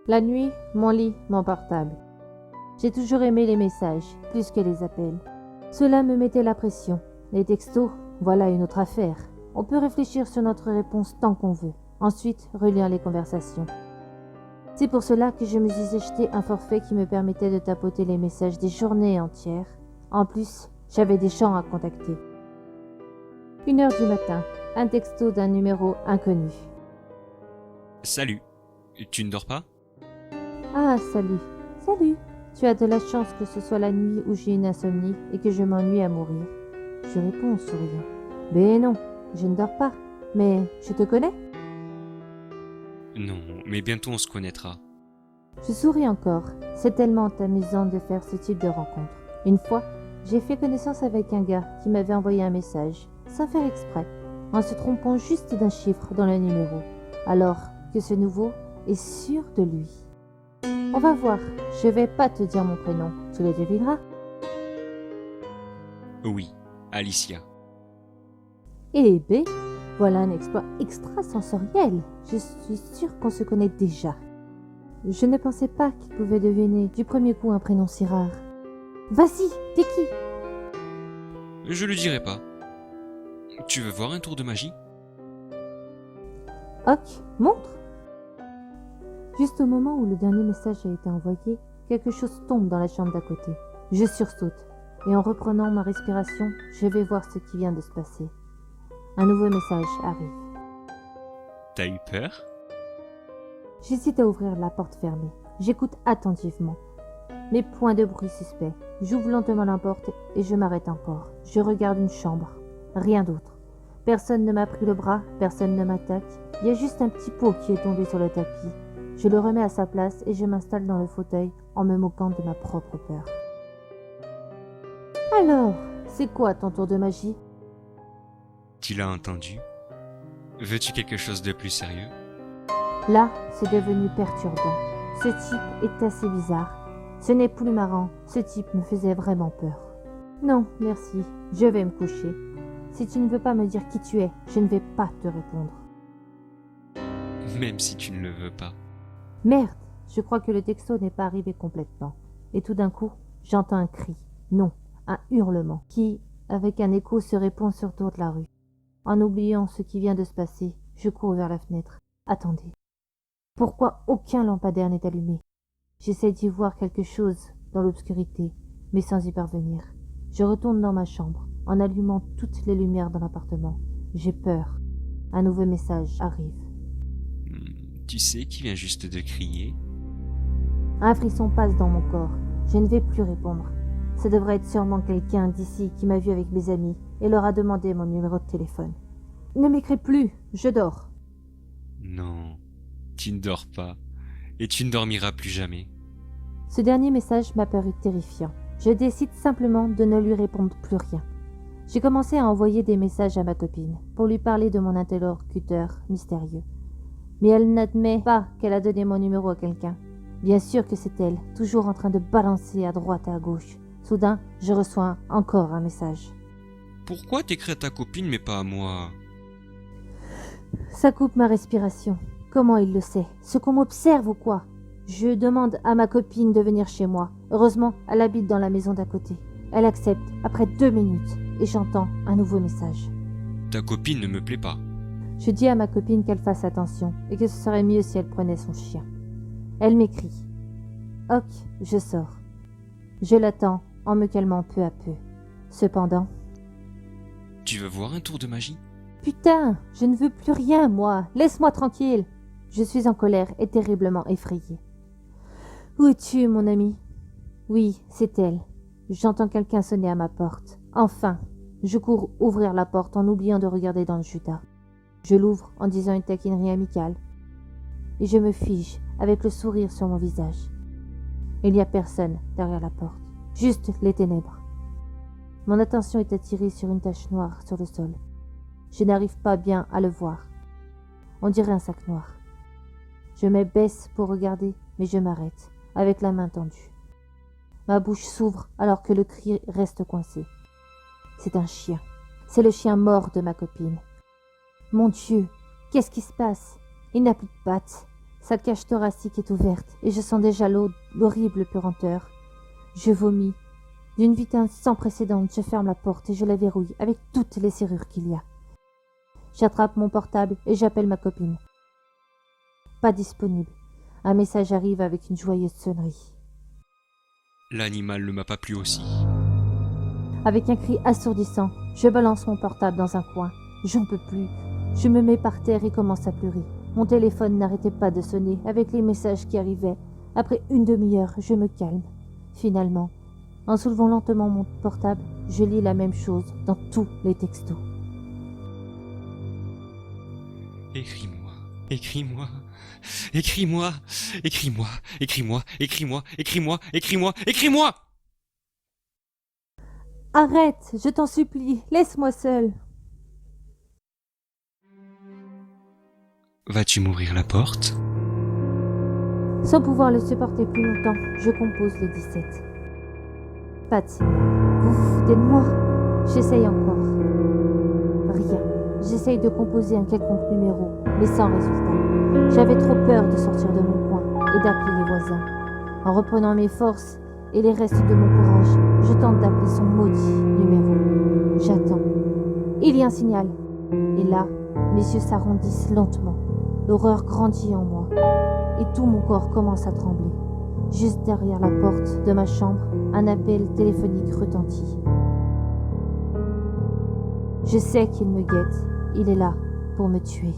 La nuit, mon lit, mon portable. J'ai toujours aimé les messages, plus que les appels. Cela me mettait la pression. Les textos, voilà une autre affaire. On peut réfléchir sur notre réponse tant qu'on veut. Ensuite, relire les conversations. C'est pour cela que je me suis acheté un forfait qui me permettait de tapoter les messages des journées entières. En plus, j'avais des gens à contacter. 1h du matin, un texto d'un numéro inconnu. Salut, tu ne dors pas? Ah, salut. Salut. Tu as de la chance que ce soit la nuit où j'ai une insomnie et que je m'ennuie à mourir. Je réponds en souriant. Ben non, je ne dors pas. Mais je te connais? Non, mais bientôt on se connaîtra. Je souris encore. C'est tellement amusant de faire ce type de rencontre. Une fois, j'ai fait connaissance avec un gars qui m'avait envoyé un message, sans faire exprès, en se trompant juste d'un chiffre dans le numéro, alors que ce nouveau est sûr de lui. On va voir, je vais pas te dire mon prénom, tu le devineras. Oui, Alicia. Eh ben, voilà un exploit extrasensoriel. Je suis sûre qu'on se connaît déjà. Je ne pensais pas qu'il pouvait deviner du premier coup un prénom si rare. Vas-y, t'es qui? Je le dirai pas. Tu veux voir un tour de magie? Ok, montre. Juste au moment où le dernier message a été envoyé, quelque chose tombe dans la chambre d'à côté. Je sursaute, et en reprenant ma respiration, je vais voir ce qui vient de se passer. Un nouveau message arrive. T'as eu peur? J'hésite à ouvrir la porte fermée. J'écoute attentivement. Mais point de bruit suspect. J'ouvre lentement la porte et je m'arrête encore. Je regarde une chambre. Rien d'autre. Personne ne m'a pris le bras, personne ne m'attaque. Il y a juste un petit pot qui est tombé sur le tapis. Je le remets à sa place et je m'installe dans le fauteuil en me moquant de ma propre peur. Alors, c'est quoi ton tour de magie? Tu l'as entendu? Veux-tu quelque chose de plus sérieux? Là, c'est devenu perturbant. Ce type est assez bizarre. Ce n'est plus marrant. Ce type me faisait vraiment peur. Non, merci. Je vais me coucher. Si tu ne veux pas me dire qui tu es, je ne vais pas te répondre. Même si tu ne le veux pas. Merde, je crois que le texto n'est pas arrivé complètement. Et tout d'un coup, j'entends un cri. Non, un hurlement qui, avec un écho, se répand sur toute la rue. En oubliant ce qui vient de se passer, je cours vers la fenêtre. Attendez. Pourquoi aucun lampadaire n'est allumé? J'essaie d'y voir quelque chose dans l'obscurité, mais sans y parvenir. Je retourne dans ma chambre, en allumant toutes les lumières dans l'appartement. J'ai peur. Un nouveau message arrive. Tu sais qui vient juste de crier? Un frisson passe dans mon corps. Je ne vais plus répondre. Ça devrait être sûrement quelqu'un d'ici qui m'a vu avec mes amis et leur a demandé mon numéro de téléphone. Ne m'écris plus, je dors. Non, tu ne dors pas. Et tu ne dormiras plus jamais. Ce dernier message m'a paru terrifiant. Je décide simplement de ne lui répondre plus rien. J'ai commencé à envoyer des messages à ma copine pour lui parler de mon interlocuteur mystérieux. Mais elle n'admet pas qu'elle a donné mon numéro à quelqu'un. Bien sûr que c'est elle, toujours en train de balancer à droite et à gauche. Soudain, je reçois encore un message. Pourquoi t'écris à ta copine mais pas à moi? Ça coupe ma respiration. Comment il le sait? Ce qu'on m'observe ou quoi? Je demande à ma copine de venir chez moi. Heureusement, elle habite dans la maison d'à côté. Elle accepte après 2 minutes et j'entends un nouveau message. Ta copine ne me plaît pas. Je dis à ma copine qu'elle fasse attention et que ce serait mieux si elle prenait son chien. Elle m'écrit. Ok, je sors. Je l'attends en me calmant peu à peu. Cependant... Tu veux voir un tour de magie? Putain, je ne veux plus rien, moi. Laisse-moi tranquille. Je suis en colère et terriblement effrayée. Où es-tu, mon ami? Oui, c'est elle. J'entends quelqu'un sonner à ma porte. Enfin, je cours ouvrir la porte en oubliant de regarder dans le judas. Je l'ouvre en disant une taquinerie amicale. Et je me fige avec le sourire sur mon visage. Il n'y a personne derrière la porte. Juste les ténèbres. Mon attention est attirée sur une tache noire sur le sol. Je n'arrive pas bien à le voir. On dirait un sac noir. Je me baisse pour regarder, mais je m'arrête, avec la main tendue. Ma bouche s'ouvre alors que le cri reste coincé. C'est un chien. C'est le chien mort de ma copine. Mon Dieu, qu'est-ce qui se passe? Il n'a plus de pattes. Sa cage thoracique est ouverte et je sens déjà l'horrible puanteur. Je vomis. D'une vitesse sans précédent, je ferme la porte et je la verrouille avec toutes les serrures qu'il y a. J'attrape mon portable et j'appelle ma copine. Pas disponible. Un message arrive avec une joyeuse sonnerie. L'animal ne m'a pas plu aussi. Avec un cri assourdissant, je balance mon portable dans un coin. J'en peux plus. Je me mets par terre et commence à pleurer. Mon téléphone n'arrêtait pas de sonner avec les messages qui arrivaient. Après une demi-heure, je me calme. Finalement, en soulevant lentement mon portable, je lis la même chose dans tous les textos. Écris-moi, écris-moi, écris-moi, écris-moi, écris-moi, écris-moi, écris-moi, écris-moi, écris-moi! Arrête, je t'en supplie, laisse-moi seule. Vas-tu m'ouvrir la porte? Sans pouvoir le supporter plus longtemps, je compose le 17. Pas de signal. Vous vous foutez de moi? J'essaye encore. Rien. J'essaye de composer un quelconque numéro, mais sans résultat. J'avais trop peur de sortir de mon coin et d'appeler les voisins. En reprenant mes forces et les restes de mon courage, je tente d'appeler son maudit numéro. J'attends. Il y a un signal. Et là, mes yeux s'arrondissent lentement. L'horreur grandit en moi. Et tout mon corps commence à trembler. Juste derrière la porte de ma chambre, un appel téléphonique retentit. Je sais qu'il me guette. Il est là pour me tuer.